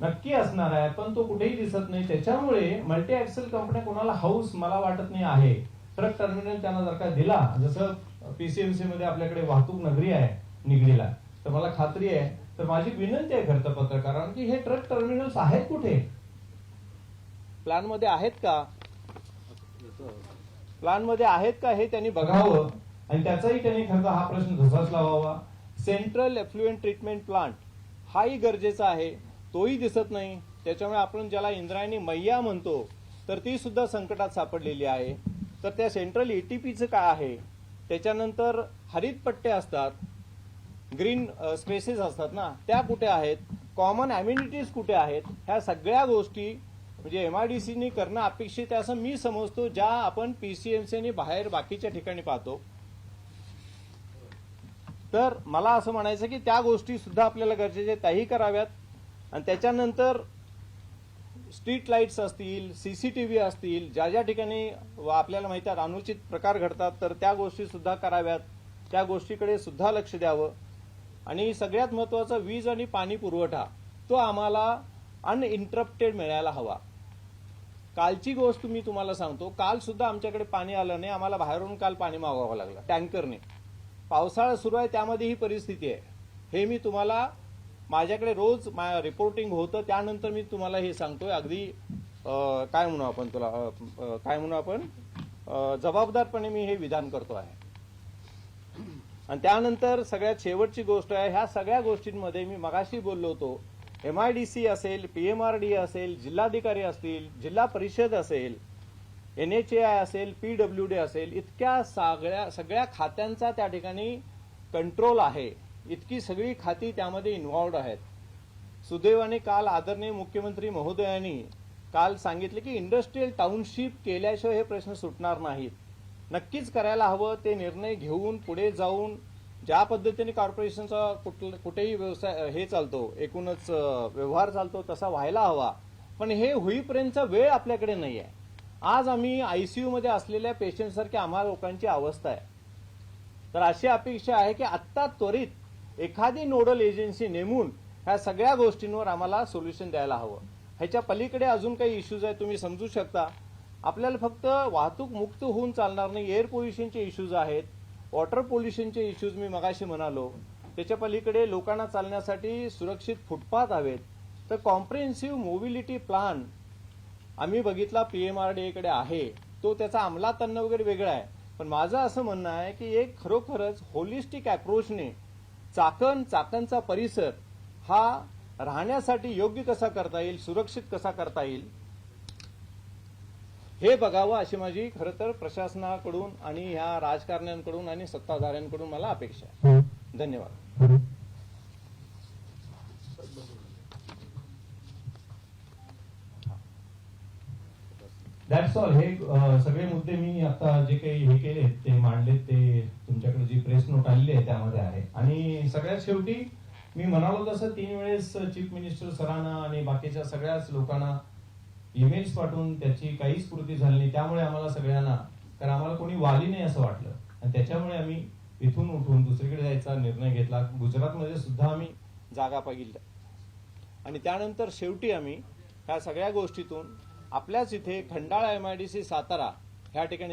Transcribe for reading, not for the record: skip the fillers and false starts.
नक्की असणार आहे, पण तो कुठेही दिसत नाही. त्याच्यामुळे मल्टी ऍक्सेल कंपन्या कोणाला हाऊस मला वाटत नाही आहे. ट्रक टर्मिनल त्यांना जर का दिला, जसं पीसीएमसी मध्ये आपल्याकडे वाहतूक नगरी आहे निगडीला, तर मला खात्री आहे, तर माझी विनंती आहे खरं तर पत्रकारांना की हे ट्रक टर्मिनल्स आहेत कुठे, प्लॅन मध्ये आहेत का, प्लॅन मध्ये आहेत का हे त्यांनी बघावं. आणि त्याचाही त्यांनी खरं तर हा प्रश्न तसाच लावावा. सेंट्रल एफ्लुएंट ट्रीटमेंट प्लांट हाही गरजेचा आहे, तोही दिसत नाही. त्याच्यामुळे आपण ज्याला इंद्रायणी मैया म्हणतो, तर ती सुद्धा संकटात सापडलेली आहे. तर त्या सेंट्रल एटीपीचं काय आहे, त्याच्यानंतर हरित पट्टे असतात, ग्रीन स्पेसेस असतात ना, त्या कुठे आहेत, कॉमन अम्युनिटीज कुठे आहेत, ह्या सगळ्या गोष्टी म्हणजे एमआयडीसीनी करणं अपेक्षित आहे असं मी समजतो, ज्या आपण पीसीएमसीनी बाहेर बाकीच्या ठिकाणी पाहतो. तर मला असं म्हणायचं की त्या गोष्टी सुद्धा आपल्याला गरजेच्या त्याही कराव्यात. आणि त्याच्यानंतर स्ट्रीट लाईट्स असतील, सीसीटीव्ही असतील, ज्या ज्या ठिकाणी आपल्याला माहिती आहे अनुचित प्रकार घडतात, तर त्या गोष्टी सुद्धा कराव्यात. त्या गोष्टीकडे सुद्धा लक्ष द्यावं. आणि सगळ्यात महत्वाचा वीज आणि पाणी पुरवठा तो आम्हाला अनइंटरप्टेड मिळायला हवा. कालची गोष्ट मी तुम्हाला सांगतो, काल सुद्धा आमच्याकडे पाणी आलं नाही, आम्हाला बाहेरून काल पाणी मागवावं लागलं टँकरने. पावसाळा सुरू आहे, त्यामध्ये ही परिस्थिती आहे. हे मी तुम्हाला माझ्याकडे रोज रिपोर्टिंग होतं, त्यानंतर मी तुम्हाला हे सांगतोय. अगदी काय म्हणू आपण तुला काय म्हणू आपण जबाबदारपणे मी हे विधान करतो आहे. आणि त्यानंतर सगळ्यात शेवटची गोष्ट आहे, ह्या सगळ्या गोष्टींमध्ये मी मगाशी बोललो होतो, एमआयडीसी असेल, पीएमआरडी असेल, जिल्हाधिकारी असतील, जिल्हा परिषद असेल, एनएचएआय असेल, पीडब्ल्यूडी असेल, इतक्या सगळ्या खात्यांचा त्या ठिकाणी कंट्रोल आहे. इतकी सगळी खाती त्यामध्ये इन्व्हॉल्ड आहेत. सुदैवाने काल आदरणीय मुख्यमंत्री महोदयांनी काल सांगितले की इंडस्ट्रियल टाउनशिप केल्याशिवाय हे प्रश्न सुटणार नाहीत. नक्कीच करायला हवं. ते निर्णय घेऊन पुढे जाऊन ज्या पद्धतीने कॉर्पोरेशनचा कुठेही व्यवसाय हे चालतो, एकूणच व्यवहार चालतो, तसा व्हायला हवा. पण हे होईपर्यंतचा वेळ आपल्याकडे नाही आहे. आज आम्ही आयसीयूमध्ये असलेल्या पेशंटसारखी आम्हा लोकांची अवस्था आहे. तर अशी अपेक्षा आहे की आत्ता त्वरित एखादी नोडल एजन्सी नेमून ह्या सगळ्या गोष्टींवर आम्हाला सोल्युशन द्यायला हवं. ह्याच्या पलीकडे अजून काही इश्यूज आहेत, तुम्ही समजू शकता. आपल्याला फक्त वाहतूक मुक्त होऊन चालणार नाही, एअर पोल्युशनचे इश्यूज आहेत, वॉटर पोल्युशनचे इश्यूज मी मगाशी म्हणालो. त्याच्या पलीकडे लोकांना चालण्यासाठी सुरक्षित फुटपाथ हवेत. तर कॉम्प्रिहेन्सिव्ह मोबिलिटी प्लॅन आम्ही बघितला पीएमआरडीएकडे आहे, तो त्याचा अंमलात आणणं वगैरे वेगळं आहे. पण माझं असं म्हणणं आहे की एक खरोखरच होलिस्टिक अप्रोचने चाकणचा परिसर हा राहण्यासाठी योग्य कसा करता येईल, सुरक्षित कसा करता येईल हे बघावं, अशी माझी खरं तर प्रशासनाकडून आणि ह्या राजकारण्यांकडून आणि सत्ताधाऱ्यांकडून मला अपेक्षा आहे. धन्यवाद. That's all. हे सगळे मुद्दे मी आता जे काही हे केले ते मांडले, ते तुमच्याकडे जी प्रेस नोट आलेली आहे त्यामध्ये आहे. आणि सगळ्यात शेवटी मी म्हणालो तसं 3 वेळेस चीफ मिनिस्टर सरांना आणि बाकीच्या सगळ्याच लोकांना ईमेल्स पाठवून त्याची काहीच पूर्ती झाली नाही. त्यामुळे आम्हाला सगळ्यांना, कारण आम्हाला कोणी वाली नाही असं वाटलं, आणि त्याच्यामुळे आम्ही इथून उठून दुसरीकडे जायचा निर्णय घेतला. गुजरातमध्ये सुद्धा आम्ही जागा बघितल्या. आणि त्यानंतर शेवटी आम्ही ह्या सगळ्या गोष्टीतून आपल्याच इथे खंडाळा एमआयडीसी सातारा ह्या ठिकाणी